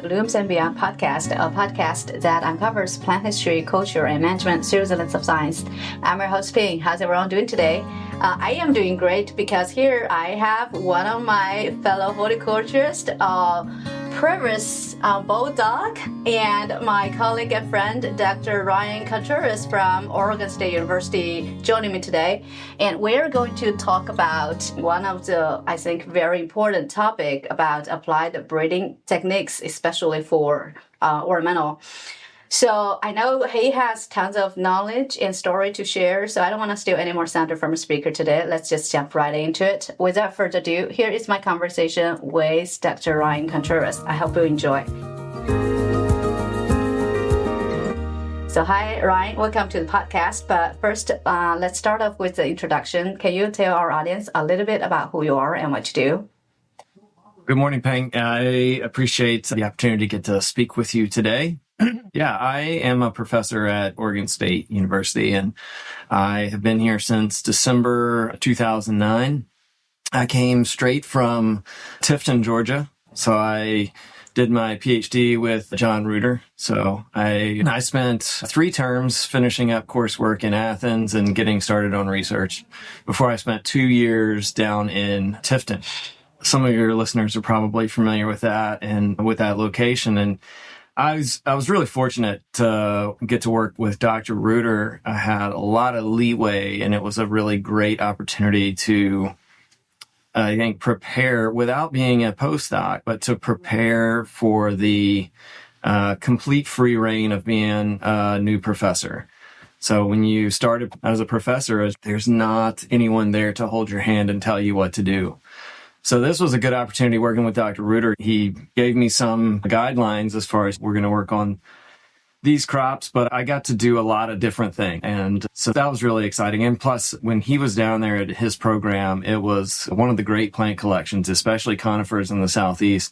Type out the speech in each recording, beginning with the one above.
the Blooms and Beyond podcast, a podcast that uncovers plant history, culture, and management through the lens of science. I'm your host, Ping. How's everyone doing today? I am doing great because here I have one of my fellow horticulturists, Previous Borlaug, and my colleague and friend, Dr. Ryan Contreras from Oregon State University, joining me today. And we're going to talk about one of the, I think, very important topic about applied breeding techniques, especially for ornamental. So I know he has tons of knowledge and story to share, so I don't want to steal any more thunder from a speaker today. Let's just jump right into it. Without further ado, here is my conversation with Dr. Ryan Contreras. I hope you enjoy. So hi, Ryan. Welcome to the podcast. But first, let's start off with the introduction. Can you tell our audience a little bit about who you are and what you do? Good morning, Peng. I appreciate the opportunity to get to speak with you today. Yeah, I am a professor at Oregon State University, and I have been here since December 2009. I came straight from Tifton, Georgia. So I did my PhD with John Reuter. So I spent 3 terms finishing up coursework in Athens and getting started on research before I spent 2 years down in Tifton. Some of your listeners are probably familiar with that and with that location. And I was really fortunate to get to work with Dr. Reuter. I had a lot of leeway, and it was a really great opportunity to, I think, prepare without being a postdoc, but to prepare for the complete free reign of being a new professor. So when you started as a professor, there's not anyone there to hold your hand and tell you what to do. So this was a good opportunity working with Dr. Reuter. He gave me some guidelines as far as we're going to work on these crops, but I got to do a lot of different things. And so that was really exciting. And plus, when he was down there at his program, it was one of the great plant collections, especially conifers in the Southeast.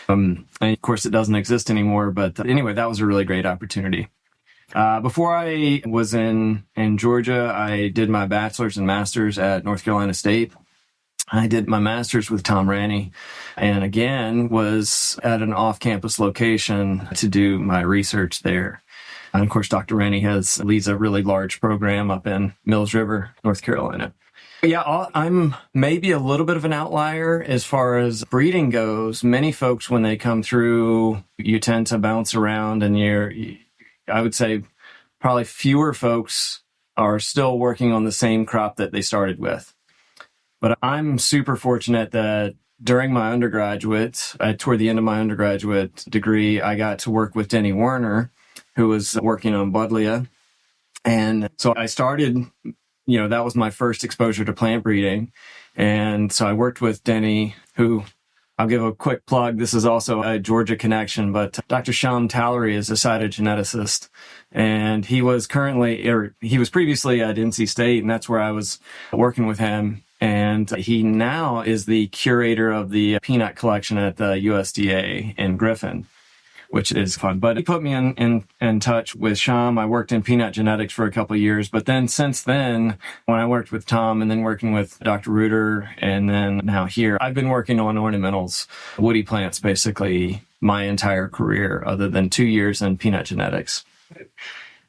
And of course, it doesn't exist anymore. But anyway, that was a really great opportunity. Before I was in Georgia, I did my bachelor's and master's at North Carolina State. I did my master's with Tom Ranney, and again was at an off-campus location to do my research there. And of course, Dr. Ranney leads a really large program up in Mills River, North Carolina. Yeah, I'm maybe a little bit of an outlier as far as breeding goes. Many folks, when they come through, you tend to bounce around, and I would say probably fewer folks are still working on the same crop that they started with. But I'm super fortunate that during my undergraduate, toward the end of my undergraduate degree, I got to work with Denny Werner, who was working on Buddleia. And so I started, that was my first exposure to plant breeding. And so I worked with Denny, who I'll give a quick plug. This is also a Georgia connection, but Dr. Sham Tallery is a cytogeneticist. And he was previously at NC State, and that's where I was working with him. And he now is the curator of the peanut collection at the USDA in Griffin, which is fun. But he put me in touch with Sham. I worked in peanut genetics for a couple of years. But then since then, when I worked with Tom and then working with Dr. Reuter and then now here, I've been working on ornamentals, woody plants, basically my entire career, other than 2 years in peanut genetics.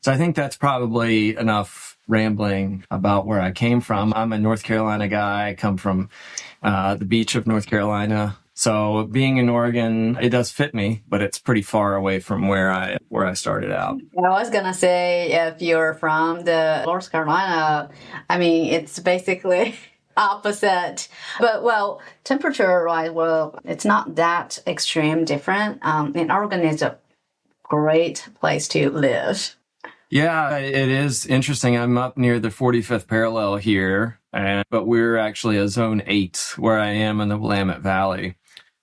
So I think that's probably enough rambling about where I came from. I'm a North Carolina guy. I come from the beach of North Carolina. So being in Oregon, it does fit me, but it's pretty far away from where I started out. I was going to say, if you're from the North Carolina, it's basically opposite. But temperature-wise, it's not that extreme different. And Oregon is a great place to live. Yeah, it is interesting. I'm up near the 45th parallel here, but we're actually a zone 8 where I am in the Willamette Valley.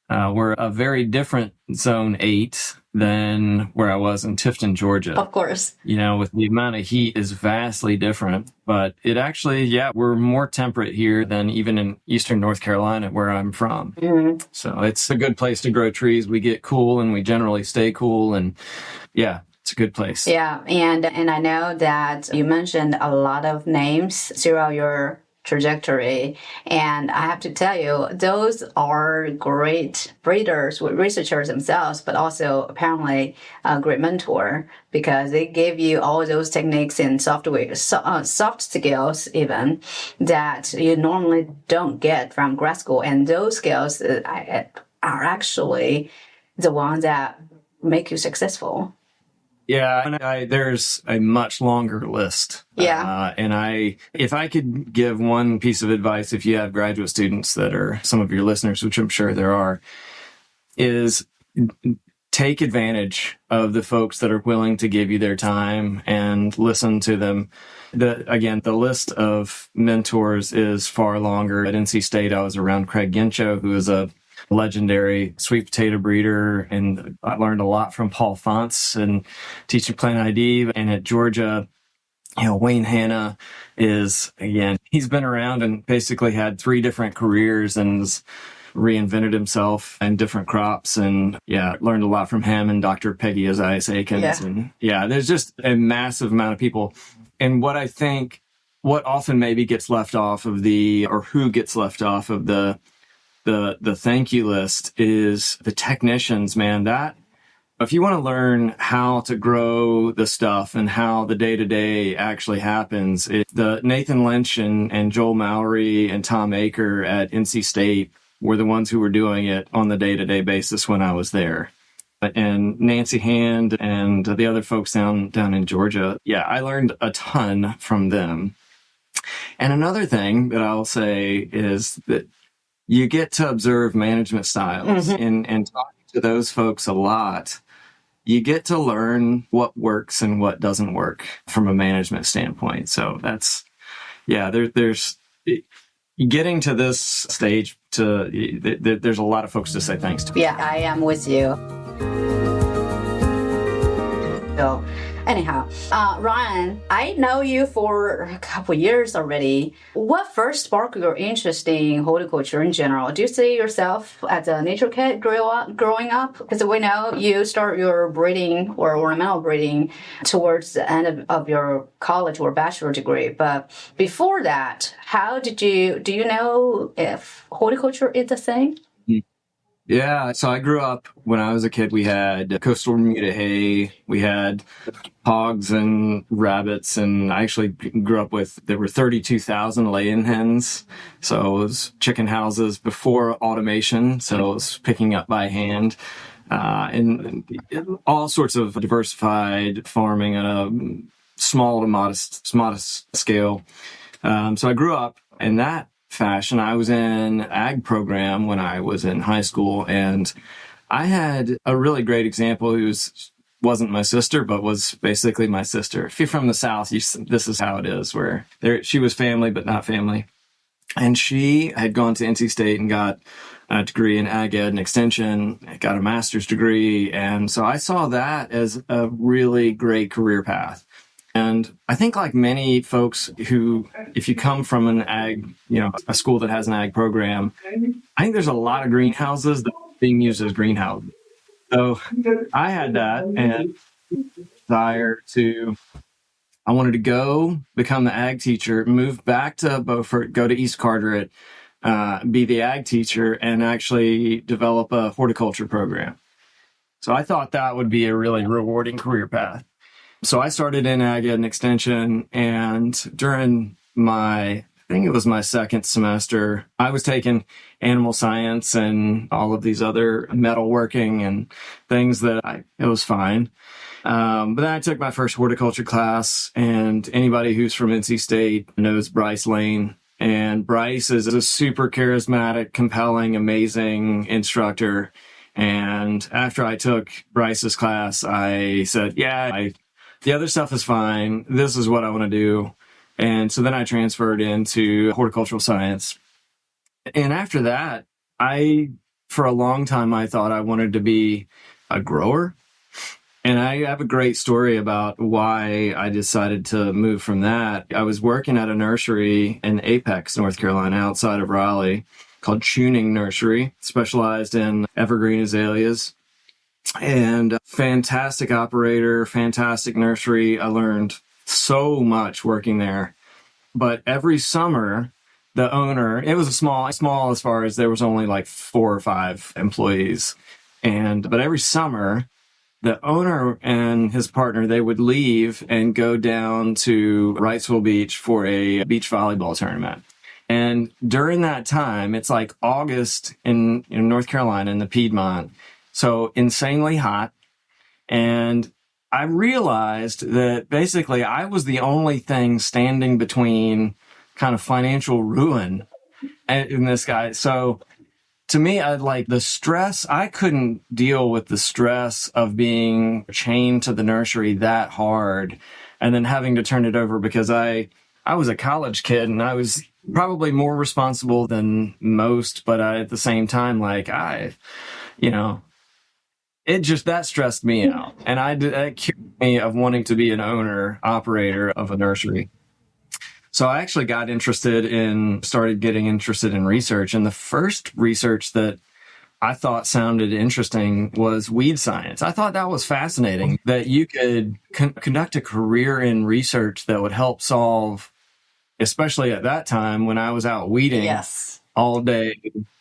We're a very different zone 8 than where I was in Tifton, Georgia. Of course. With the amount of heat is vastly different, but it actually, we're more temperate here than even in eastern North Carolina where I'm from. Mm-hmm. So it's a good place to grow trees. We get cool and we generally stay cool, and it's a good place. Yeah, and I know that you mentioned a lot of names throughout your trajectory. And I have to tell you, those are great breeders, researchers themselves, but also apparently a great mentor because they give you all those techniques and soft skills even that you normally don't get from grad school. And those skills are actually the ones that make you successful. Yeah, and there's a much longer list. Yeah. And if I could give one piece of advice, if you have graduate students that are some of your listeners, which I'm sure there are, is take advantage of the folks that are willing to give you their time and listen to them. The list of mentors is far longer. At NC State, I was around Craig Gincho, who is a legendary sweet potato breeder, and I learned a lot from Paul Fonts and teaching plant ID. And at Georgia, Wayne Hanna is, again, he's been around and basically had 3 different careers and reinvented himself in different crops. And learned a lot from him and Dr. Peggy Ozias Akins. Yeah. And there's just a massive amount of people. And what often maybe gets left off of who gets left off of the thank you list is the technicians, man. That if you want to learn how to grow the stuff and how the day-to-day actually happens, the Nathan Lynch and Joel Mallory and Tom Aker at NC State were the ones who were doing it on the day-to-day basis when I was there. And Nancy Hand and the other folks down in Georgia. Yeah, I learned a ton from them. And another thing that I'll say is that you get to observe management styles and talking to those folks a lot. You get to learn what works and what doesn't work from a management standpoint. So that's, there's getting to this stage there's a lot of folks to say thanks to. Yeah, I am with you. So anyhow, Ryan, I know you for a couple years already. What first sparked your interest in horticulture in general? Do you see yourself as a nature kid growing up? Because we know you start your breeding or ornamental breeding towards the end of your college or bachelor degree. But before that, do you know if horticulture is a thing? Yeah, so I grew up, when I was a kid, we had coastal Bermuda hay, we had hogs and rabbits, and I actually grew up there were 32,000 lay-in hens, so it was chicken houses before automation, so it was picking up by hand, and all sorts of diversified farming on a small to modest scale. So I grew up in that fashion. I was in ag program when I was in high school, and I had a really great example who wasn't my sister, but was basically my sister. If you're from the South, this is how it is, where she was family, but not family. And she had gone to NC State and got a degree in ag ed and extension, got a master's degree. And so I saw that as a really great career path. And I think like many folks who, if you come from an ag, a school that has an ag program, I think there's a lot of greenhouses that are being used as greenhouses. So I had that and desire I wanted to go become the ag teacher, move back to Beaufort, go to East Carteret, be the ag teacher, and actually develop a horticulture program. So I thought that would be a really rewarding career path. So I started in ag ed and extension, and during I think it was my second semester, I was taking animal science and all of these other metalworking and things it was fine. But then I took my first horticulture class, and anybody who's from NC State knows Bryce Lane. And Bryce is a super charismatic, compelling, amazing instructor. And after I took Bryce's class, I said, the other stuff is fine. This is what I want to do. And so then I transferred into horticultural science. And after that, for a long time, I thought I wanted to be a grower. And I have a great story about why I decided to move from that. I was working at a nursery in Apex, North Carolina, outside of Raleigh, called Tuning Nursery, specialized in evergreen azaleas. And fantastic operator, fantastic nursery. I learned so much working there. But every summer, the owner, it was small as far as there was only like 4 or 5 employees. But every summer, the owner and his partner, they would leave and go down to Wrightsville Beach for a beach volleyball tournament. And during that time, it's like August in North Carolina in the Piedmont. So insanely hot. And I realized that basically I was the only thing standing between kind of financial ruin in this guy. So to me, I like the stress. I couldn't deal with the stress of being chained to the nursery that hard and then having to turn it over because I was a college kid and I was probably more responsible than most, but at the same time, like it just, that stressed me out. And that cured me of wanting to be an owner, operator of a nursery. So I actually started getting interested in research. And the first research that I thought sounded interesting was weed science. I thought that was fascinating, that you could conduct a career in research that would help solve, especially at that time when I was out weeding all day,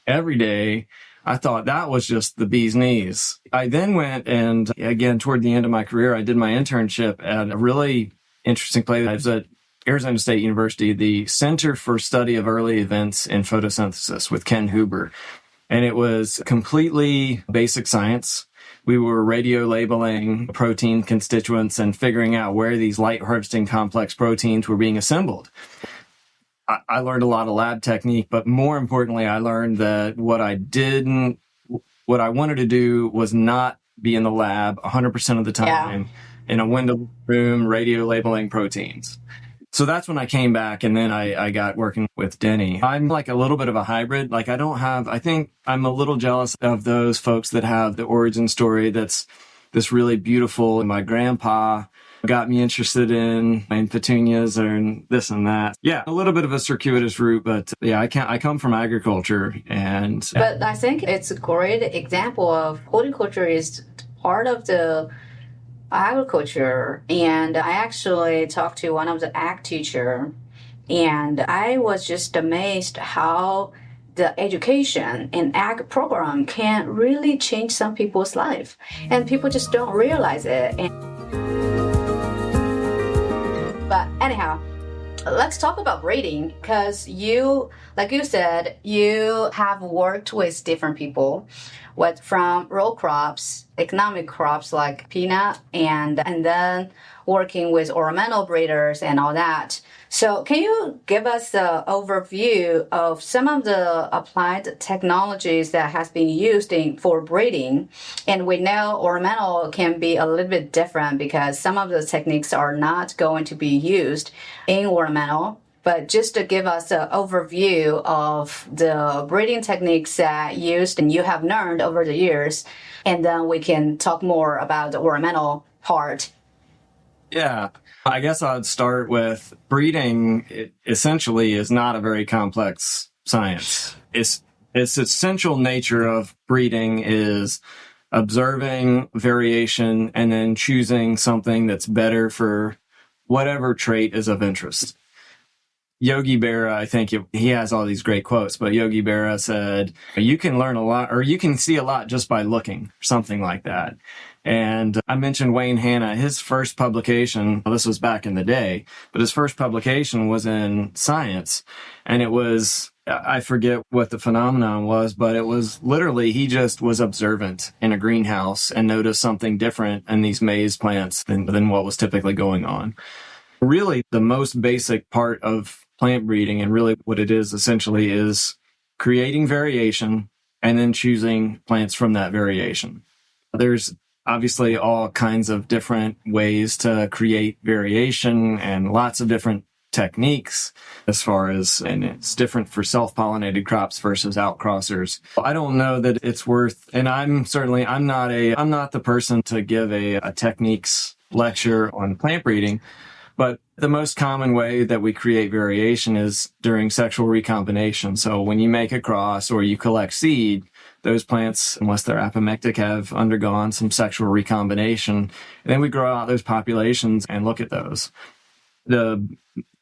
every day. I thought that was just the bee's knees. I then went and, again, toward the end of my career, I did my internship at a really interesting place. I was at Arizona State University, the Center for Study of Early Events in Photosynthesis with Ken Huber. And it was completely basic science. We were radio labeling protein constituents and figuring out where these light harvesting complex proteins were being assembled. I learned a lot of lab technique, but more importantly, I learned that what I wanted to do was not be in the lab 100% of the time in a window room radio labeling proteins. So that's when I came back, and then I got working with Denny. I'm like a little bit of a hybrid. Like I think I'm a little jealous of those folks that have the origin story that's this really beautiful. My grandpa got me interested in petunias and this and that. Yeah, a little bit of a circuitous route, but yeah, I come from agriculture. But I think it's a great example of horticulture is part of the agriculture. And I actually talked to one of the ag teacher, and I was just amazed how the education and ag program can really change some people's life, and people just don't realize it. But anyhow, let's talk about breeding, because you, like you said, you have worked with different people, from row crops, economic crops like peanut, and then working with ornamental breeders and all that. So can you give us an overview of some of the applied technologies that has been used for breeding? And we know ornamental can be a little bit different because some of the techniques are not going to be used in ornamental. But just to give us an overview of the breeding techniques that used and you have learned over the years, and then we can talk more about the ornamental part. Yeah, I guess I'd start with breeding. It essentially is not a very complex science. Its essential nature of breeding is observing variation and then choosing something that's better for whatever trait is of interest. Yogi Berra, I think he has all these great quotes, but Yogi Berra said, you can learn a lot, or you can see a lot just by looking, something like that. And I mentioned Wayne Hanna, his first publication, well, this was back in the day, but his first publication was in Science. And it was, I forget what the phenomenon was, but it was literally, he just was observant in a greenhouse and noticed something different in these maize plants than what was typically going on. Really, the most basic part of plant breeding, and really what it is essentially, is creating variation and then choosing plants from that variation. There's obviously all kinds of different ways to create variation and lots of different techniques and it's different for self-pollinated crops versus outcrossers. I don't know that it's worth, and I'm not the person to give a techniques lecture on plant breeding. But the most common way that we create variation is during sexual recombination. So when you make a cross or you collect seed, those plants, unless they're apomictic, have undergone some sexual recombination. And then we grow out those populations and look at those. The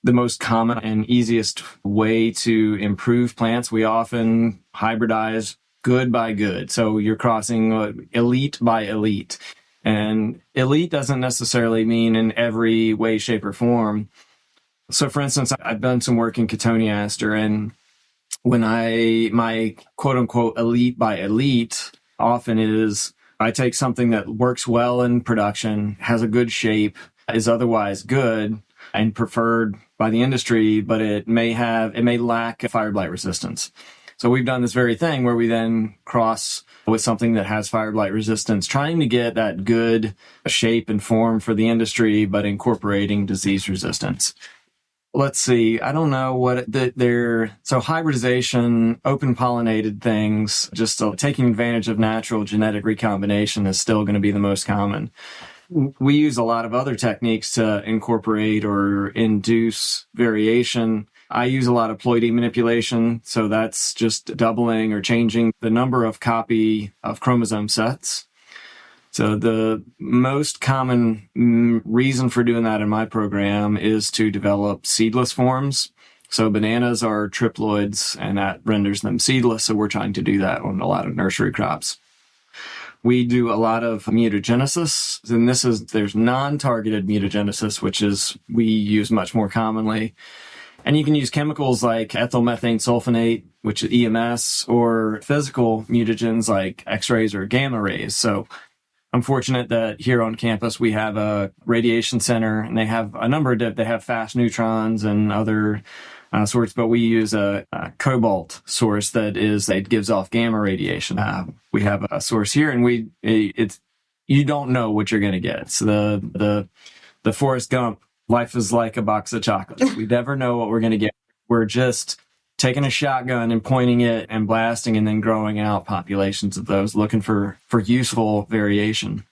the most common and easiest way to improve plants. We often hybridize good by good. So you're crossing elite by elite. And elite doesn't necessarily mean in every way, shape, or form. So for instance, I've done some work in cotoneaster, and when my quote unquote elite by elite often is I take something that works well in production, has a good shape, is otherwise good and preferred by the industry, but it may lack fire blight resistance. So we've done this very thing where we then cross with something that has fire blight resistance, trying to get that good shape and form for the industry, but incorporating disease resistance. Let's see. I don't know what so hybridization, open pollinated things, just taking advantage of natural genetic recombination is still going to be the most common. We use a lot of other techniques to incorporate or induce variation. I use a lot of Ploidy manipulation. So that's just doubling or changing the number of copy of chromosome sets. So the most common reason for doing that in my program is to develop seedless forms. So bananas are triploids, and that renders them seedless. So we're trying to do that on a lot of nursery crops. We do a lot of mutagenesis, and there's non-targeted mutagenesis, which is we use much more commonly. And you can use chemicals like ethyl methane sulfonate, which is EMS, or physical mutagens like X-rays or gamma rays. So I'm fortunate that here on campus we have a radiation center, and they have a number of they have fast neutrons and other sorts, but we use a cobalt source that gives off gamma radiation. We have a source here, and you don't know what you're going to get. So the Forrest Gump, life is like a box of chocolates. We never know what we're going to get. We're just taking a shotgun and pointing it and blasting, and then growing out populations of those, looking for useful variation.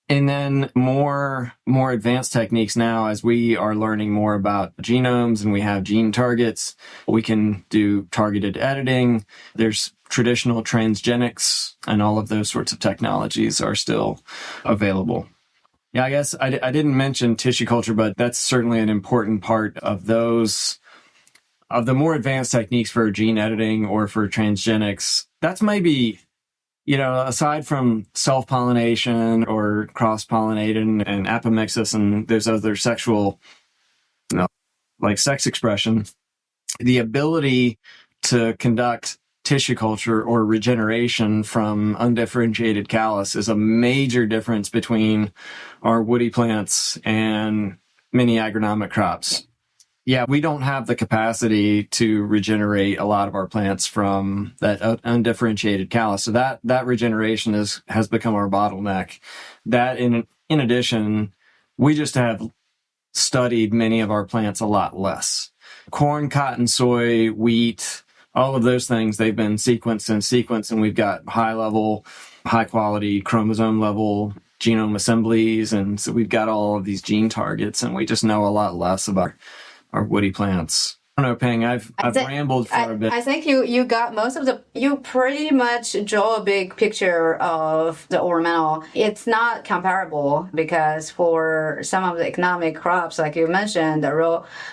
And then more advanced techniques now, as we are learning more about genomes and we have gene targets, we can do targeted editing. There's traditional transgenics, and all of those sorts of technologies are still available. Yeah, I guess I didn't mention tissue culture, but that's certainly an important part of those. Of the more advanced techniques for gene editing or for transgenics, that's maybe, aside from self-pollination or cross-pollinating and apomixis and there's other sexual, like sex expression, the ability to conduct tissue culture or regeneration from undifferentiated callus is a major difference between our woody plants and many agronomic crops. Yeah, we don't have the capacity to regenerate a lot of our plants from that undifferentiated callus. So that regeneration has become our bottleneck. That in addition, we just have studied many of our plants a lot less. Corn, cotton, soy, wheat, all of those things, they've been sequenced, and we've got high quality chromosome level genome assemblies. And so we've got all of these gene targets, and we just know a lot less about our woody plants. I don't know, Peng, I've rambled for a bit. I think you got most of you pretty much draw a big picture of the ornamental. It's not comparable because for some of the economic crops, like you mentioned, the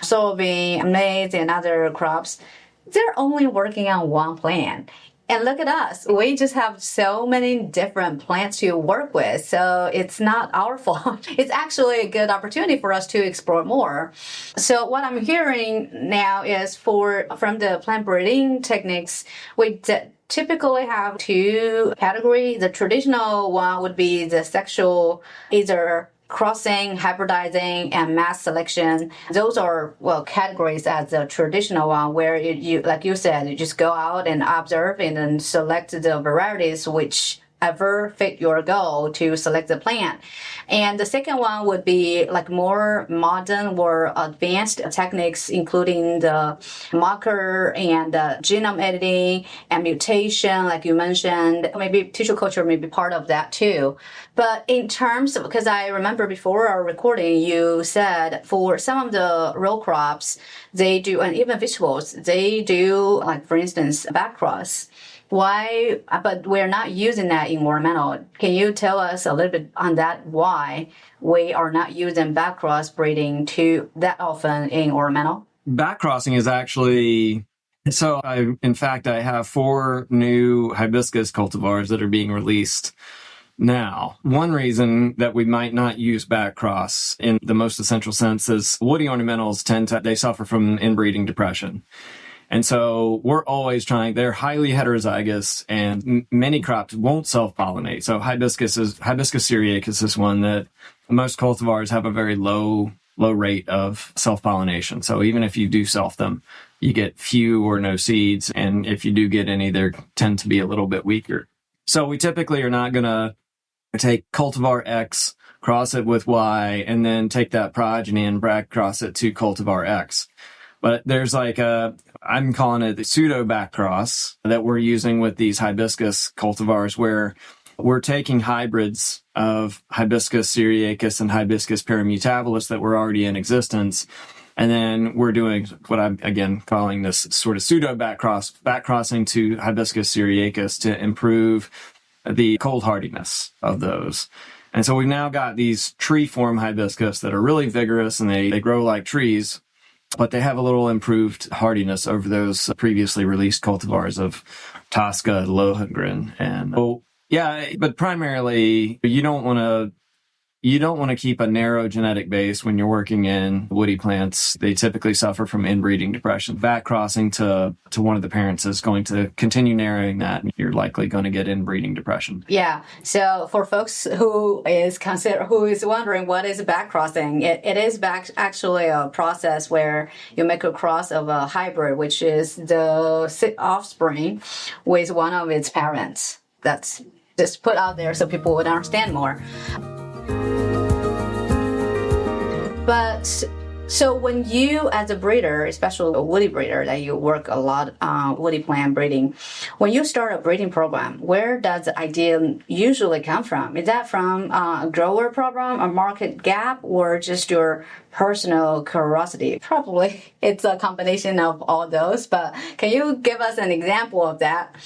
soybean, maize, and other crops, they're only working on one plant. And look at us. We just have so many different plants to work with. So it's not our fault. It's actually a good opportunity for us to explore more. So what I'm hearing now is from the plant breeding techniques, we typically have two categories. The traditional one would be the sexual, either crossing, hybridizing, and mass selection. Those are, categories as the traditional one, where you, like you said, you just go out and observe and then select the varieties whichever fit your goal to select the plant. And the second one would be like more modern or advanced techniques, including the marker and genome editing and mutation, like you mentioned. Maybe tissue culture may be part of that too. But in terms of, because I remember before our recording, you said for some of the row crops, they do, and even vegetables, they do, like for instance, backcross. Why? But we're not using that in ornamental. Can you tell us a little bit on that? Why we are not using backcross breeding that often in ornamental? backcrossing is actually, I have 4 new hibiscus cultivars that are being released now. One reason that we might not use backcross in the most essential sense is woody ornamentals they suffer from inbreeding depression. And so we're always trying, they're highly heterozygous and many crops won't self-pollinate. So hibiscus syriacus is one that most cultivars have a very low rate of self-pollination. So even if you do self them, you get few or no seeds. And if you do get any, they tend to be a little bit weaker. So we typically are not going to take cultivar X, cross it with Y, and then take that progeny and backcross it to cultivar X. But there's I'm calling it the pseudo backcross that we're using with these hibiscus cultivars, where we're taking hybrids of hibiscus syriacus and hibiscus perimutabilis that were already in existence. And then we're doing what I'm, again, calling this sort of pseudo backcrossing to hibiscus syriacus to improve the cold hardiness of those. And so we've now got these tree form hibiscus that are really vigorous and they grow like trees, but they have a little improved hardiness over those previously released cultivars of Tosca, Lohengrin. And but primarily you don't want to keep a narrow genetic base when you're working in woody plants. They typically suffer from inbreeding depression. Backcrossing to one of the parents is going to continue narrowing that, and you're likely going to get inbreeding depression. Yeah. So for folks who is wondering what is backcrossing, it is actually a process where you make a cross of a hybrid, which is the offspring with one of its parents. That's just put out there so people would understand more. But so when you, as a breeder, especially a woody breeder, that you work a lot woody plant breeding, when you start a breeding program, where does the idea usually come from? Is that from a grower problem, a market gap, or just your personal curiosity? Probably it's a combination of all those, but can you give us an example of that?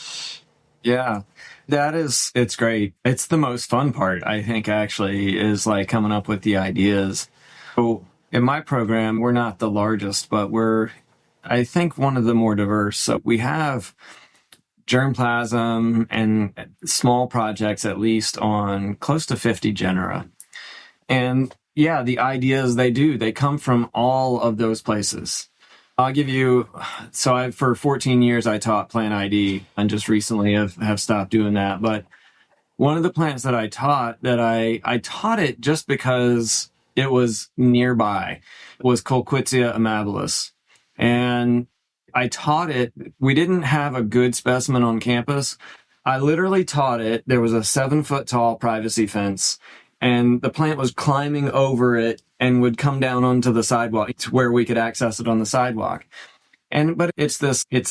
Yeah. It's great. It's the most fun part, I think, actually, is coming up with the ideas. So in my program, we're not the largest, but we're, I think, one of the more diverse. So we have germplasm and small projects, at least, on close to 50 genera. And yeah, the ideas they come from all of those places. I'll give you, for 14 years, I taught plant ID, and just recently have stopped doing that. But one of the plants that I taught, I taught it just because it was nearby, was Kolkwitzia amabilis. And I taught it, we didn't have a good specimen on campus. I literally taught it, there was a 7-foot tall privacy fence, and the plant was climbing over it and would come down onto the sidewalk to where we could access it on the sidewalk. But it's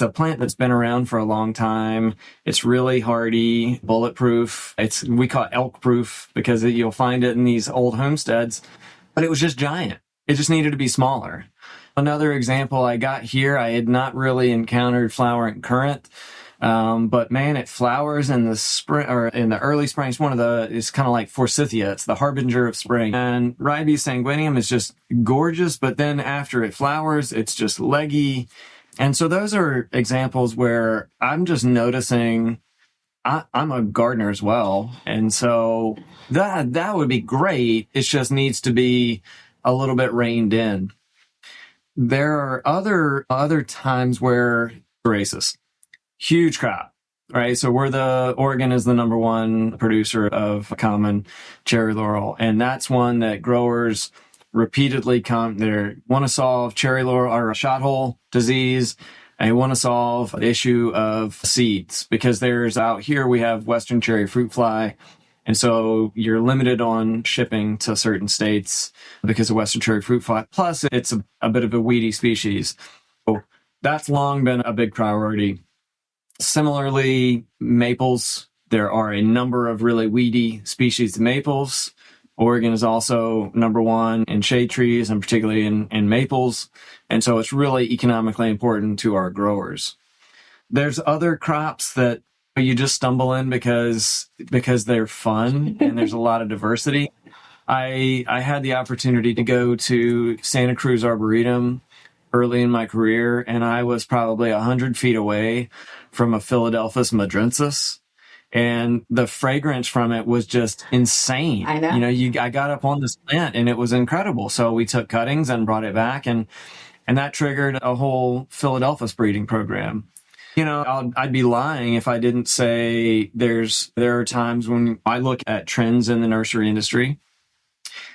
a plant that's been around for a long time. It's really hardy, bulletproof. We call it elk proof because you'll find it in these old homesteads, but it was just giant. It just needed to be smaller. Another example I got here, I had not really encountered flowering currant. But man, it flowers in the spring or in the early spring. It's kind of like forsythia. It's the harbinger of spring. And Ribes sanguineum is just gorgeous. But then after it flowers, it's just leggy. And so those are examples where I'm just noticing I'm a gardener as well. And so that would be great. It just needs to be a little bit reined in. There are other times where races. Huge crop, right? So Oregon is the number one producer of common cherry laurel. And that's one that growers repeatedly want to solve cherry laurel or shot hole disease. And they want to solve the issue of seeds because out here we have Western cherry fruit fly. And so you're limited on shipping to certain states because of Western cherry fruit fly. Plus it's a bit of a weedy species. So that's long been a big priority. Similarly, maples, there are a number of really weedy species of maples. Oregon is also number one in shade trees and particularly in maples. And so it's really economically important to our growers. There's other crops that you just stumble in because they're fun and there's a lot of diversity. I had the opportunity to go to Santa Cruz Arboretum early in my career, and I was probably 100 feet away from a Philadelphus madrensis. And the fragrance from it was just insane. I know. I got up on this plant and it was incredible. So we took cuttings and brought it back, and that triggered a whole Philadelphus breeding program. I'd be lying if I didn't say there are times when I look at trends in the nursery industry.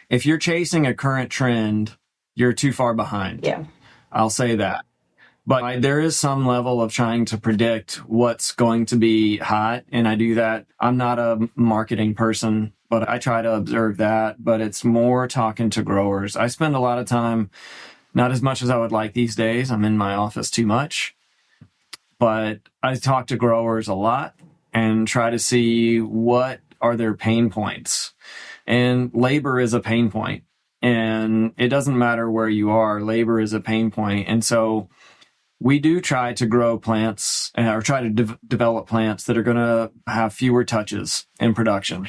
If you're chasing a current trend, you're too far behind. Yeah. I'll say that. But there is some level of trying to predict what's going to be hot, and I do that. I'm not a marketing person, but I try to observe that. But it's more talking to growers. I spend a lot of time, not as much as I would like these days. I'm in my office too much. But I talk to growers a lot and try to see what are their pain points. And labor is a pain point. And it doesn't matter where you are, labor is a pain point. And so we do try to grow plants or try to develop plants that are going to have fewer touches in production.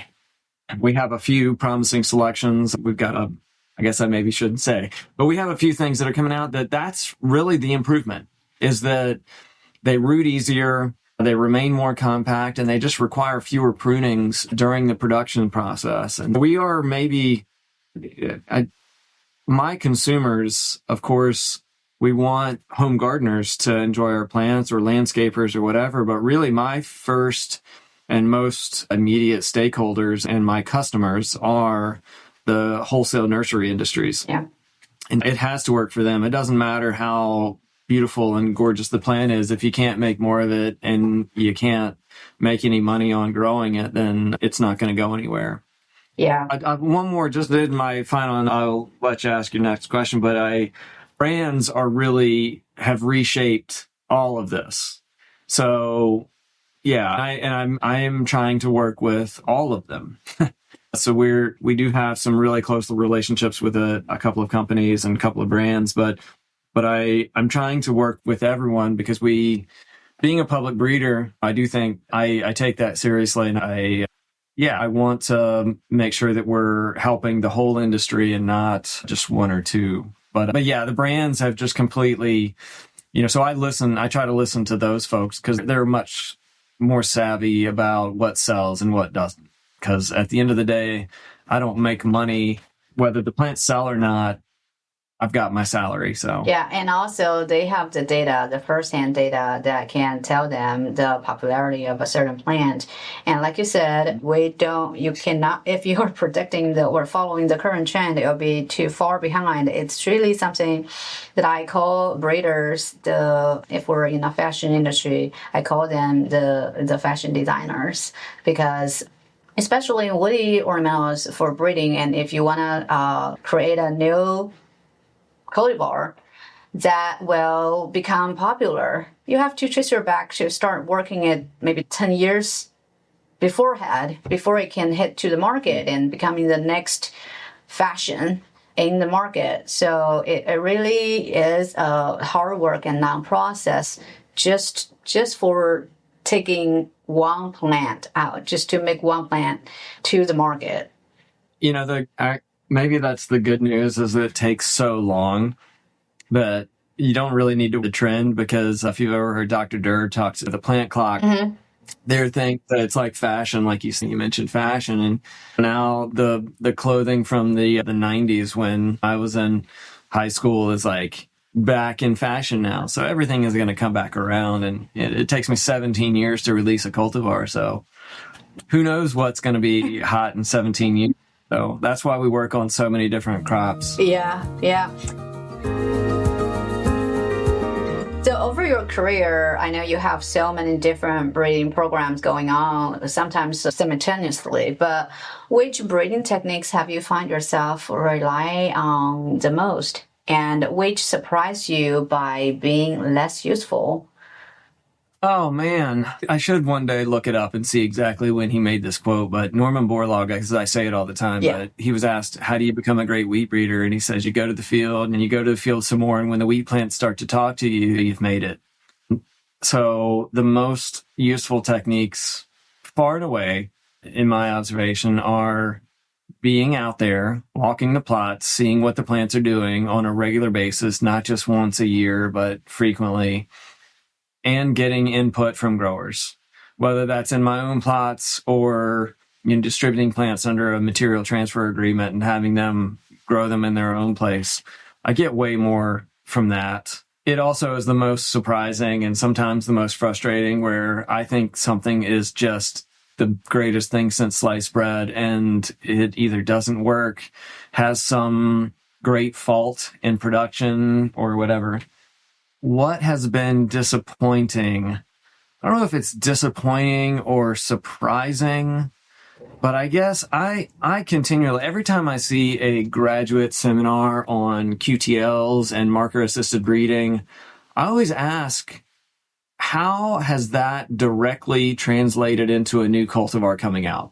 We have a few promising selections. We've got I guess I maybe shouldn't say, but we have a few things that are coming out that's really the improvement, is that they root easier, they remain more compact, and they just require fewer prunings during the production process. And we are my consumers, of course, we want home gardeners to enjoy our plants or landscapers or whatever, but really my first and most immediate stakeholders and my customers are the wholesale nursery industries. Yeah. And it has to work for them. It doesn't matter how beautiful and gorgeous the plant is. If you can't make more of it and you can't make any money on growing it, then it's not going to go anywhere. Yeah. One more, just did my final, and I'll let you ask your next question, but brands have reshaped all of this. So yeah, I am trying to work with all of them. So we do have some really close relationships with a couple of companies and a couple of brands, but I'm trying to work with everyone because being a public breeder, I do think I take that seriously, and I want to make sure that we're helping the whole industry and not just one or two. But yeah, the brands have just completely, so I try to listen to those folks because they're much more savvy about what sells and what doesn't. Because at the end of the day, I don't make money whether the plants sell or not. I've got my salary, so. Yeah, and also they have the data, the first-hand data that can tell them the popularity of a certain plant. And like you said, you cannot, if you're predicting or following the current trend, it'll be too far behind. It's really something that I call breeders, if we're in a fashion industry, I call them the fashion designers, because especially in woody ornamentals for breeding, and if you want to create a new cultivar that will become popular, you have to trace your back to start working it maybe 10 years before it can hit to the market and becoming the next fashion in the market. So it really is a hard work and long process just for taking one plant out, just to make one plant to the market. Maybe that's the good news, is that it takes so long that you don't really need to trend, because if you've ever heard Dr. Durr talk to the plant clock, they think that it's like fashion, like you mentioned fashion. And now the clothing from the 90s when I was in high school is like back in fashion now. So everything is going to come back around, and it takes me 17 years to release a cultivar. So who knows what's going to be hot in 17 years. So that's why we work on so many different crops. Yeah. So over your career, I know you have so many different breeding programs going on, sometimes simultaneously, but which breeding techniques have you found yourself rely on the most, and which surprised you by being less useful? Oh, man. I should one day look it up and see exactly when he made this quote. But Norman Borlaug, because I say it all the time, but he was asked, how do you become a great wheat breeder? And he says, you go to the field, and you go to the field some more. And when the wheat plants start to talk to you, you've made it. So the most useful techniques, far and away, in my observation, are being out there, walking the plots, seeing what the plants are doing on a regular basis, not just once a year, but frequently, and getting input from growers, whether that's in my own plots or distributing plants under a material transfer agreement and having them grow them in their own place. I get way more from that. It also is the most surprising and sometimes the most frustrating, where I think something is just the greatest thing since sliced bread and it either doesn't work, has some great fault in production or whatever. What has been disappointing? I don't know if it's disappointing or surprising, but I guess I continually, every time I see a graduate seminar on QTLs and marker-assisted breeding, I always ask, how has that directly translated into a new cultivar coming out?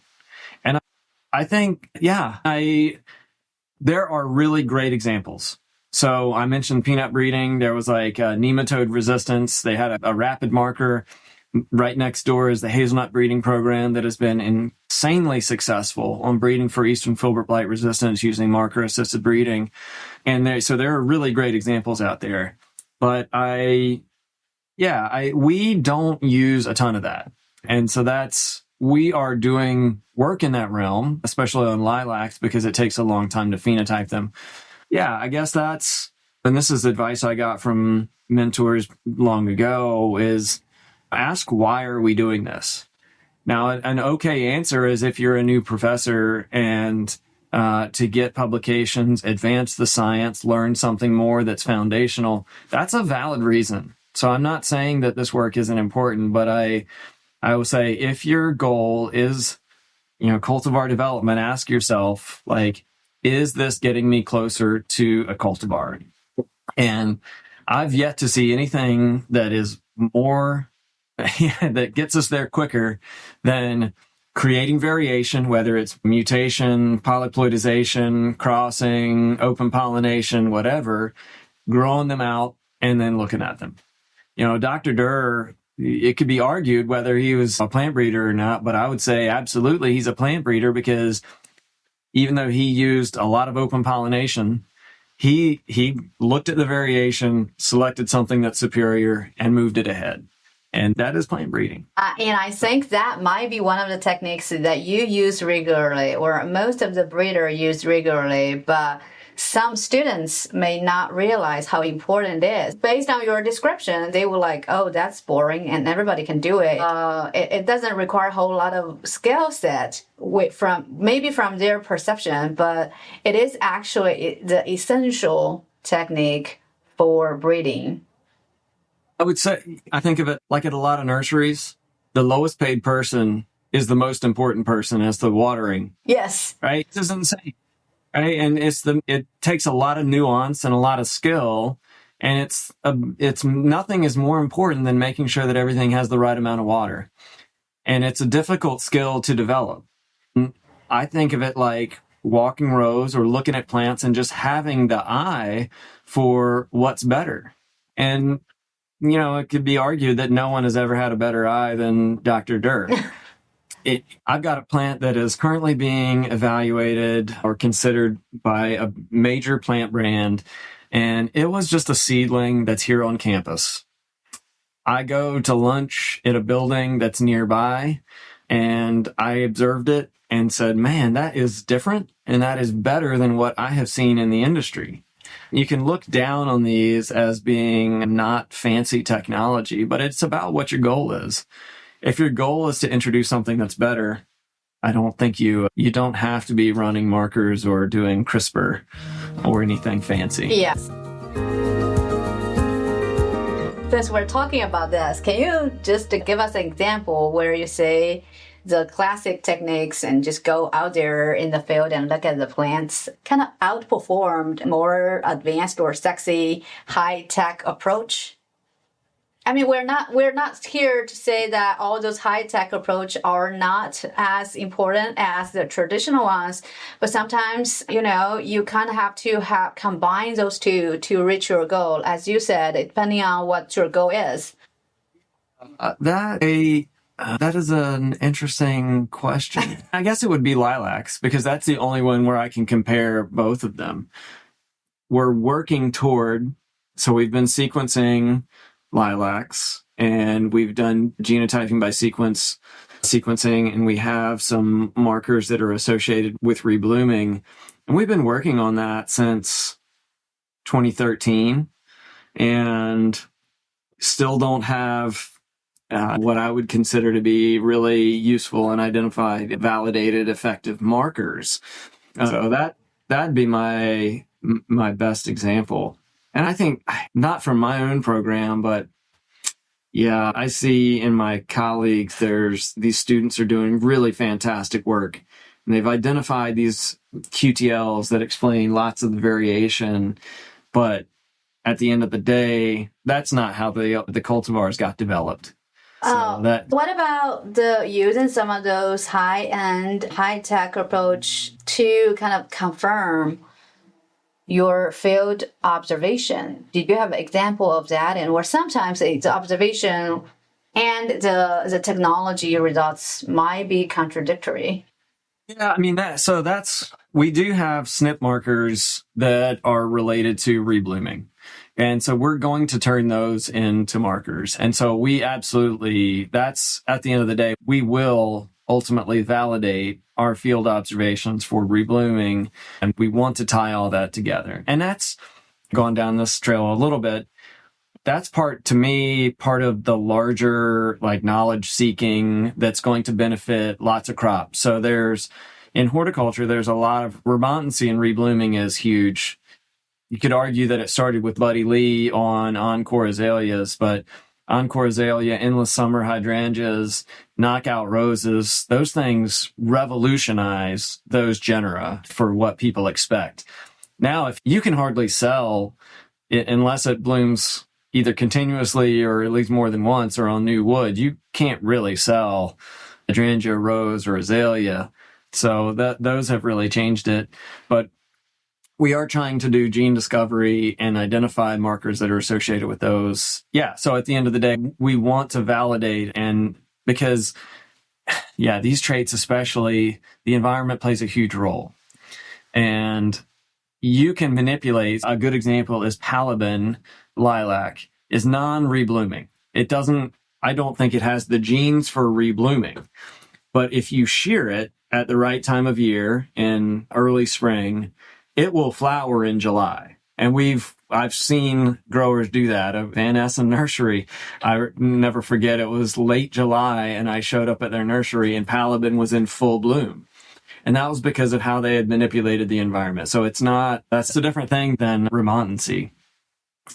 And I think, there are really great examples. So I mentioned peanut breeding. There was like nematode resistance. They had a rapid marker. Right next door is the hazelnut breeding program that has been insanely successful on breeding for eastern filbert blight resistance using marker-assisted breeding. And there are really great examples out there. But we don't use a ton of that. And so we are doing work in that realm, especially on lilacs, because it takes a long time to phenotype them. Yeah, I guess and this is advice I got from mentors long ago, is ask, why are we doing this? Now, an okay answer is if you're a new professor and to get publications, advance the science, learn something more that's foundational, that's a valid reason. So I'm not saying that this work isn't important, but I will say, if your goal is, cultivar development, ask yourself, is this getting me closer to a cultivar? And I've yet to see anything that is more, that gets us there quicker than creating variation, whether it's mutation, polyploidization, crossing, open pollination, whatever, growing them out and then looking at them. Dr. Durr, it could be argued whether he was a plant breeder or not, but I would say absolutely he's a plant breeder, because even though he used a lot of open pollination, he looked at the variation, selected something that's superior, and moved it ahead. And that is plant breeding. And I think that might be one of the techniques that you use regularly, or most of the breeder use regularly, but some students may not realize how important it is. Based on your description, they were like, oh, that's boring and everybody can do it. It doesn't require a whole lot of skill set from their perception, but it is actually the essential technique for breeding. I would say, I think of it like at a lot of nurseries, the lowest paid person is the most important person as the watering. Yes. Right? This is insane. Right? And it takes a lot of nuance and a lot of skill, and it's nothing is more important than making sure that everything has the right amount of water. And it's a difficult skill to develop. I think of it like walking rows or looking at plants and just having the eye for what's better. And it could be argued that no one has ever had a better eye than Dr. Durr. I've got a plant that is currently being evaluated or considered by a major plant brand, and it was just a seedling that's here on campus. I go to lunch at a building that's nearby, and I observed it and said, man, that is different, and that is better than what I have seen in the industry. You can look down on these as being not fancy technology, but it's about what your goal is. If your goal is to introduce something that's better, I don't think you don't have to be running markers or doing CRISPR or anything fancy. Yes. Since we're talking about this, can you just give us an example where you say the classic techniques and just go out there in the field and look at the plants kind of outperformed more advanced or sexy high-tech approach? I mean, we're not here to say that all those high-tech approach are not as important as the traditional ones, but sometimes, you kind of have to combine those two to reach your goal, as you said, depending on what your goal is. That is an interesting question. I guess it would be lilacs, because that's the only one where I can compare both of them. We're working toward, so we've been sequencing lilacs, and we've done genotyping by sequencing, and we have some markers that are associated with reblooming. And we've been working on that since 2013, and still don't have what I would consider to be really useful and identified, validated, effective markers. So that'd be my best example. And I think, not from my own program, but yeah, I see in my colleagues, these students are doing really fantastic work. And they've identified these QTLs that explain lots of the variation. But at the end of the day, that's not how the cultivars got developed. What about using some of those high-end, high-tech approach to kind of confirm your field observation? Did you have an example of that? And where sometimes it's observation and the technology results might be contradictory. Yeah, I mean, we do have SNP markers that are related to reblooming. And so we're going to turn those into markers. And so that's at the end of the day, we will ultimately validate our field observations for reblooming. And we want to tie all that together. And that's gone down this trail a little bit. That's to me, part of the larger knowledge seeking that's going to benefit lots of crops. So in horticulture, there's a lot of remontancy, and reblooming is huge. You could argue that it started with Buddy Lee on encore azaleas, but encore azalea, endless summer hydrangeas, knockout roses, those things revolutionize those genera for what people expect. Now, if you can hardly sell it unless it blooms either continuously or at least more than once or on new wood, you can't really sell hydrangea, rose, or azalea. So those have really changed it. But we are trying to do gene discovery and identify markers that are associated with those. Yeah, so at the end of the day, we want to validate, and because, these traits especially, the environment plays a huge role. And you can manipulate. A good example is Paloban lilac is non-reblooming. I don't think it has the genes for reblooming. But if you shear it at the right time of year in early spring, it will flower in July. And I've seen growers do that. At Van Essen Nursery, I never forget, it was late July, and I showed up at their nursery, and Paloban was in full bloom. And that was because of how they had manipulated the environment. So that's a different thing than remontancy.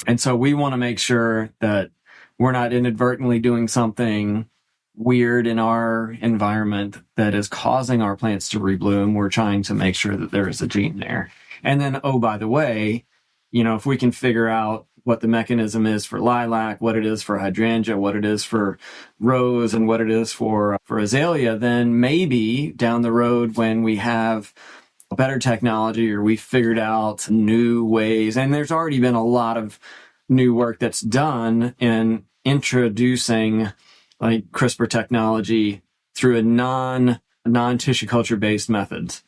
And so we want to make sure that we're not inadvertently doing something weird in our environment that is causing our plants to rebloom. We're trying to make sure that there is a gene there. And then, by the way, if we can figure out what the mechanism is for lilac, what it is for hydrangea, what it is for rose, and what it is for azalea, then maybe down the road when we have better technology or we figured out new ways, and there's already been a lot of new work that's done in introducing CRISPR technology through a non-tissue culture based methods.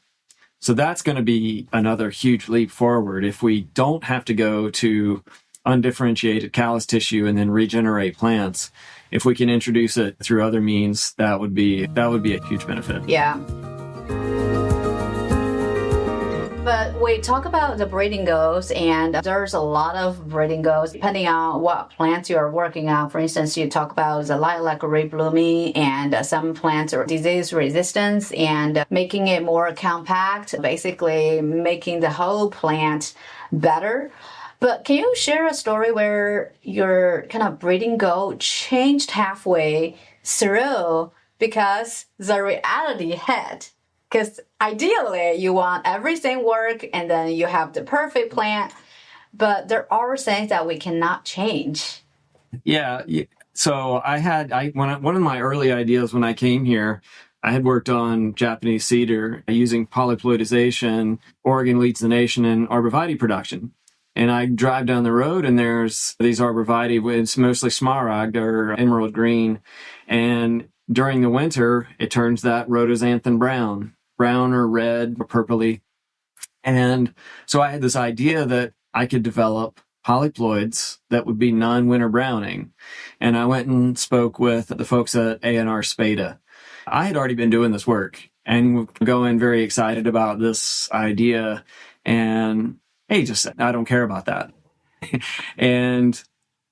So that's going to be another huge leap forward. If we don't have to go to undifferentiated callus tissue and then regenerate plants, if we can introduce it through other means, that would be a huge benefit. Yeah. But we talk about the breeding goals, and there's a lot of breeding goals depending on what plants you are working on. For instance, you talk about the lilac reblooming, and some plants are disease resistance and making it more compact, basically making the whole plant better. But can you share a story where your kind of breeding goal changed halfway through because the reality hit? Because ideally, you want everything work and then you have the perfect plant, but there are things that we cannot change. Yeah. So one of my early ideas when I came here, I had worked on Japanese cedar using polyploidization. Oregon leads the nation in arborvitae production. And I drive down the road and there's these arborvitae, it's mostly smaragd or emerald green. And during the winter, it turns that rhododendron brown or red or purpley. And so I had this idea that I could develop polyploids that would be non-winter browning. And I went and spoke with the folks at A&R Spada. I had already been doing this work and going very excited about this idea. And hey, just I don't care about that. And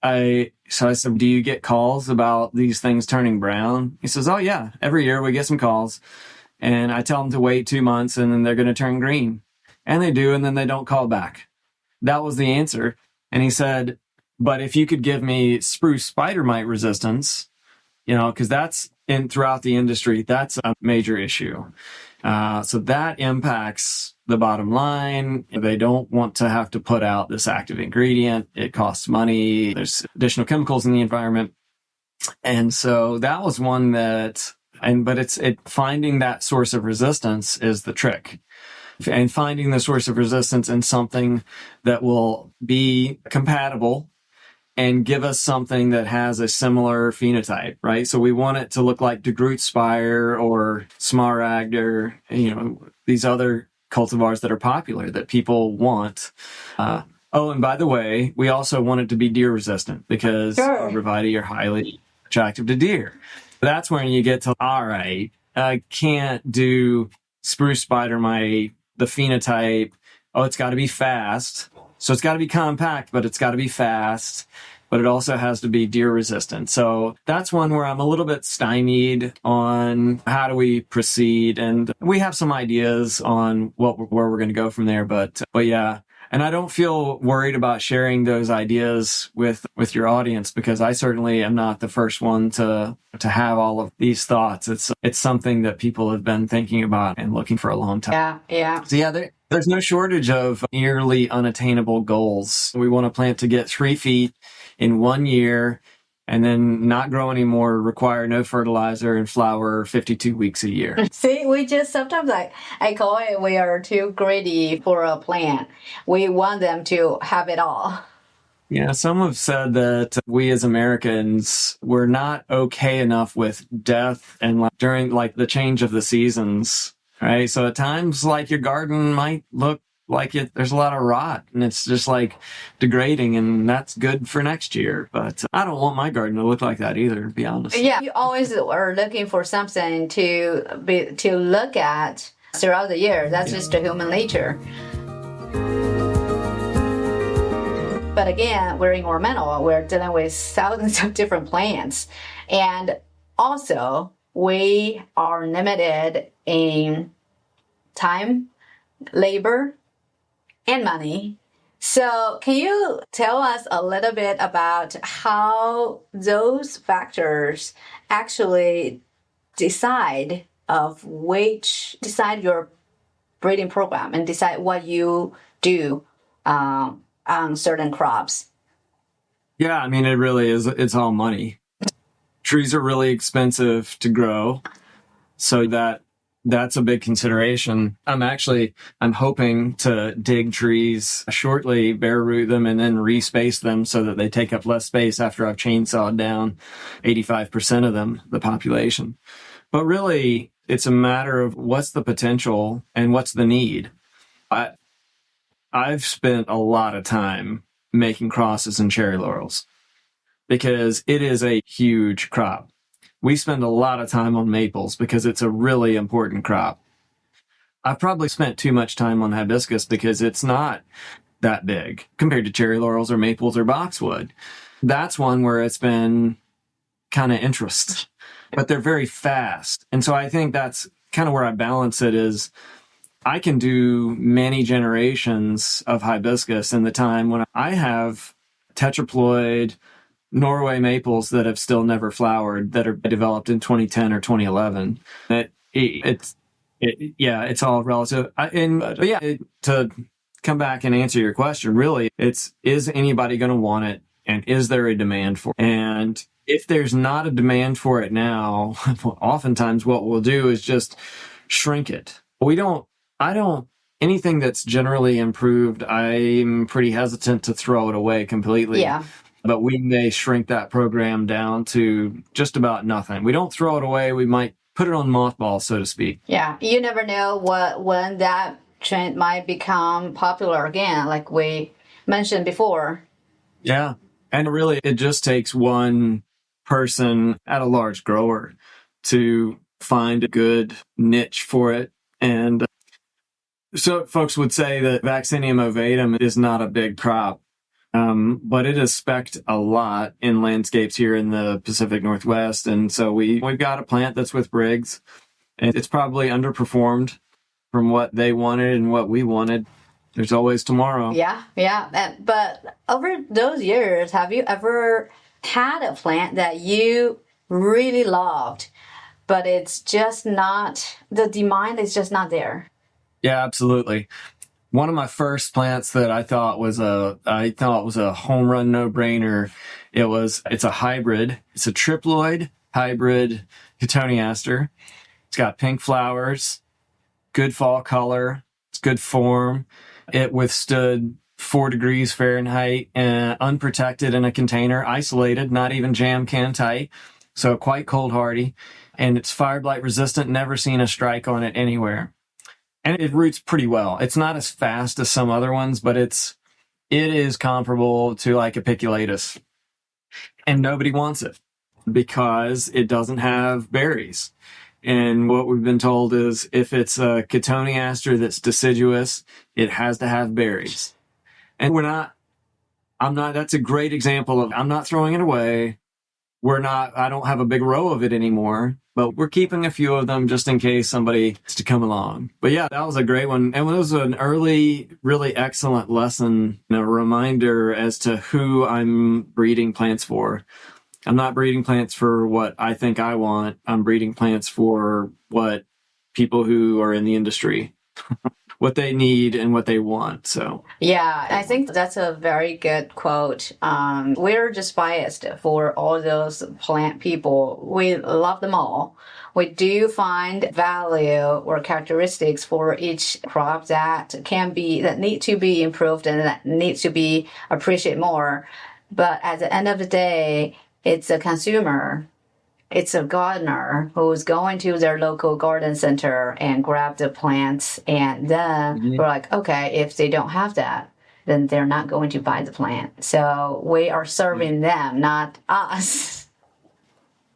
I said, do you get calls about these things turning brown? He says, oh yeah, every year we get some calls. And I tell them to wait 2 months and then they're going to turn green. And they do, and then they don't call back. That was the answer. And he said, but if you could give me spruce spider mite resistance, because that's throughout the industry, that's a major issue. So that impacts the bottom line. They don't want to have to put out this active ingredient. It costs money. There's additional chemicals in the environment. And so that was one but finding that source of resistance is the trick. And finding the source of resistance in something that will be compatible and give us something that has a similar phenotype, right? So we want it to look like De Groot Spire or Smaragd or, these other cultivars that are popular that people want. And by the way, we also want it to be deer resistant because arborvitae are highly attractive to deer. That's when you get to, all right, I can't do spruce spider mite, the phenotype. Oh, it's got to be fast. So it's got to be compact, but it's got to be fast. But it also has to be deer resistant. So that's one where I'm a little bit stymied on how do we proceed. And we have some ideas on where we're going to go from there. But yeah. And I don't feel worried about sharing those ideas with your audience because I certainly am not the first one to have all of these thoughts. It's something that people have been thinking about and looking for a long time. Yeah. So yeah, there's no shortage of nearly unattainable goals. We want a plant to get 3 feet in 1 year and then not grow anymore, require no fertilizer, and flower 52 weeks a year. See, we just sometimes I call it we are too greedy for a plant. We want them to have it all. Yeah, some have said that we as Americans, we're not okay enough with death and during the change of the seasons, right? So at times, your garden might look like there's a lot of rot and it's just degrading, and that's good for next year. But I don't want my garden to look like that either, to be honest. Yeah, you always are looking for something to look at throughout the year. That's just the human nature. But again, we're in ornamental. We're dealing with thousands of different plants. And also, we are limited in time, labor, and money. So can you tell us a little bit about how those factors actually decide your breeding program and decide what you do on certain crops? Yeah, I mean, it really is. It's all money. Trees are really expensive to grow. So that's a big consideration. I'm hoping to dig trees shortly, bare root them, and then respace them so that they take up less space after I've chainsawed down 85% of them, the population. But really, it's a matter of what's the potential and what's the need. I've spent a lot of time making crosses in cherry laurels because it is a huge crop. We spend a lot of time on maples because it's a really important crop. I've probably spent too much time on hibiscus because it's not that big compared to cherry laurels or maples or boxwood. That's one where it's been kind of interest, but they're very fast. And so I think that's kind of where I balance it is I can do many generations of hibiscus in the time when I have tetraploid Norway maples that have still never flowered that are developed in 2010 or 2011. It's all relative. To come back and answer your question, really, is anybody going to want it? And is there a demand for it? And if there's not a demand for it now, oftentimes what we'll do is just shrink it. Anything that's generally improved, I'm pretty hesitant to throw it away completely. Yeah. but we may shrink that program down to just about nothing. We don't throw it away. We might put it on mothballs, so to speak. Yeah, you never know when that trend might become popular again, like we mentioned before. Yeah. And really, it just takes one person at a large grower to find a good niche for it. And so folks would say that Vaccinium ovatum is not a big crop, but it is specced a lot in landscapes here in the Pacific Northwest. And so we've got a plant that's with Briggs, and it's probably underperformed from what they wanted and what we wanted. There's always tomorrow. Yeah. But over those years, have you ever had a plant that you really loved, but it's just not, the demand is just not there? Yeah, absolutely. One of my first plants that I thought was a home run, no brainer. It's a hybrid. It's a triploid hybrid Cotoneaster. It's got pink flowers, good fall color. It's good form. It withstood 4 degrees Fahrenheit, unprotected in a container, isolated, not even jam can tight. So quite cold hardy. And it's fire blight resistant, never seen a strike on it anywhere. And it roots pretty well. It's not as fast as some other ones, but it is comparable to like a piculatus. And nobody wants it because it doesn't have berries. And what we've been told is if it's a Cotoneaster that's deciduous, it has to have berries. And that's a great example of, I'm not throwing it away. I don't have a big row of it anymore, but we're keeping a few of them just in case somebody is to come along. But yeah, that was a great one. And it was an early, really excellent lesson, a reminder as to who I'm breeding plants for. I'm not breeding plants for what I think I want. I'm breeding plants for what people who are in the industry, what they need and what they want. So yeah, I think that's a very good quote. We're just biased for all those plant people. We love them all. We do find value or characteristics for each crop that need to be improved and that needs to be appreciated more. But at the end of the day, it's a consumer, it's a gardener who's going to their local garden center and grab the plants. And then we're like, okay, if they don't have that, then they're not going to buy the plant. So we are serving them, not us.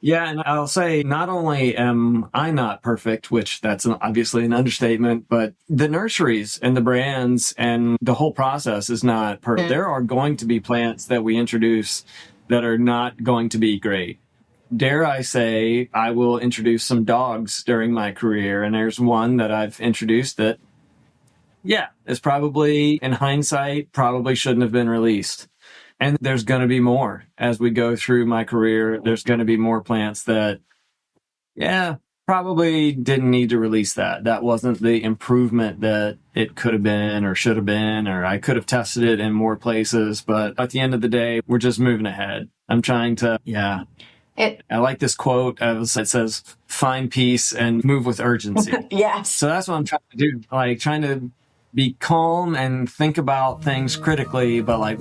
Yeah, and I'll say not only am I not perfect, which that's obviously an understatement, but the nurseries and the brands and the whole process is not perfect. There are going to be plants that we introduce that are not going to be great. Dare I say, I will introduce some dogs during my career, and there's one that I've introduced that, is probably, in hindsight, probably shouldn't have been released. And there's going to be more as we go through my career. There's going to be more plants that, probably didn't need to release that. That wasn't the improvement that it could have been or should have been, or I could have tested it in more places. But at the end of the day, we're just moving ahead. I'm trying to, I like this quote. It says, find peace and move with urgency. Yes. So that's what I'm trying to do. Like trying to be calm and think about things critically, but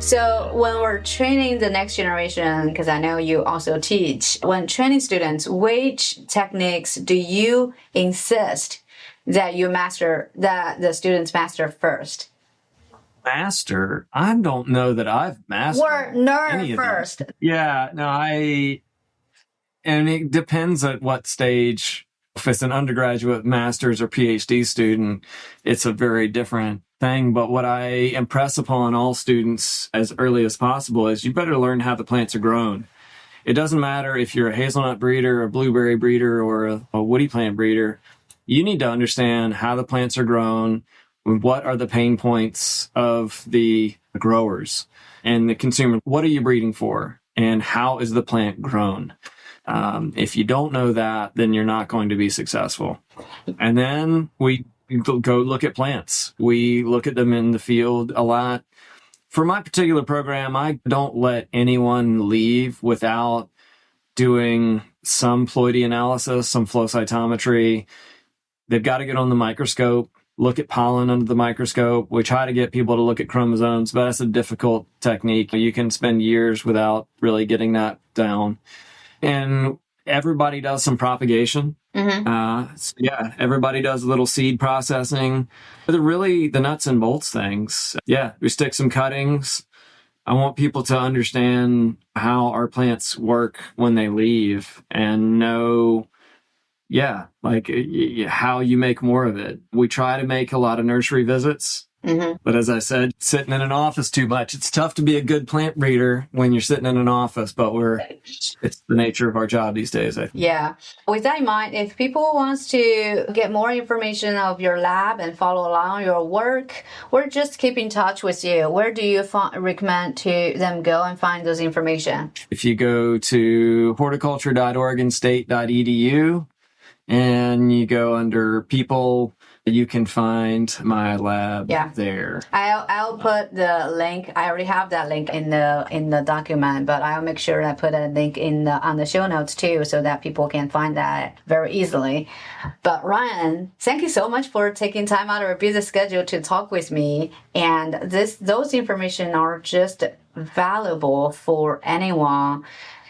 So when we're training the next generation, because I know you also teach, when training students, which techniques do you insist that the students master first? Master? I don't know that I've mastered. Or learn first. Yeah, no, and it depends at what stage. If it's an undergraduate, master's, or PhD student, it's a very different thing. But what I impress upon all students as early as possible is you better learn how the plants are grown. It doesn't matter if you're a hazelnut breeder, a blueberry breeder, or a woody plant breeder. You need to understand how the plants are grown, what are the pain points of the growers and the consumer. What are you breeding for? And how is the plant grown? If you don't know that, then you're not going to be successful. And then we go look at plants. We look at them in the field a lot. For my particular program, I don't let anyone leave without doing some Ploidy analysis, some flow cytometry. They've got to get on the microscope, look at pollen under the microscope. We try to get people to look at chromosomes, but that's a difficult technique. You can spend years without really getting that down. And everybody does some propagation. Everybody does a little seed processing. But the nuts and bolts things. We stick some cuttings. I want people to understand how our plants work when they leave and know, how you make more of it. We try to make a lot of nursery visits. But as I said, sitting in an office too much, it's tough to be a good plant breeder when you're sitting in an office, but it's the nature of our job these days, I think. Yeah. With that in mind, if people wants to get more information of your lab and follow along your work, or just keep in touch with you, where do you recommend to them go and find those information? If you go to horticulture.oregonstate.edu and you go under people, you can find my lab there. I'll put the link. I already have that link in the document, but I'll make sure I put a link on the show notes too, so that people can find that very easily. But Ryan, thank you so much for taking time out of your busy schedule to talk with me. And those information are just valuable for anyone,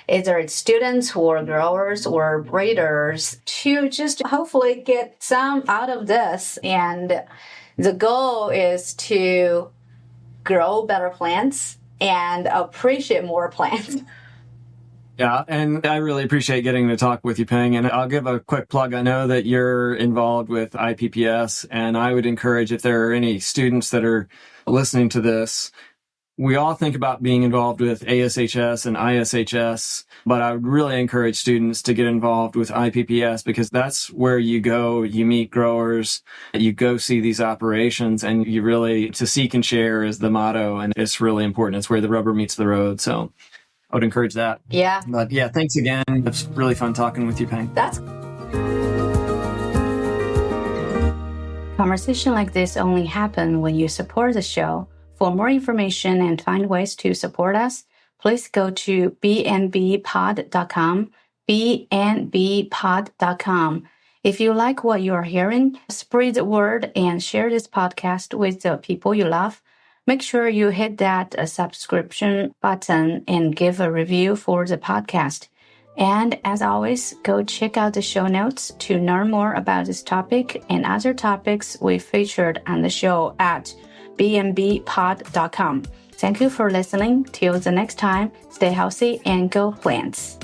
either it's students or growers or breeders, to just hopefully get some out of this. And the goal is to grow better plants and appreciate more plants. Yeah, and I really appreciate getting to talk with you, Peng. And I'll give a quick plug. I know that you're involved with IPPS, and I would encourage, if there are any students that are listening to this, we all think about being involved with ASHS and ISHS, but I would really encourage students to get involved with IPPS, because that's where you go, you meet growers, you go see these operations, and you really, to seek and share is the motto, and it's really important. It's where the rubber meets the road. So I would encourage that. Yeah. But thanks again. It's really fun talking with you, Peng. Conversation like this only happen when you support the show. For more information and find ways to support us, please go to bnbpod.com, bnbpod.com. If you like what you are hearing, spread the word and share this podcast with the people you love. Make sure you hit that subscription button and give a review for the podcast. And as always, go check out the show notes to learn more about this topic and other topics we featured on the show at bnbpod.com. Thank you for listening. Till the next time, stay healthy and go plants.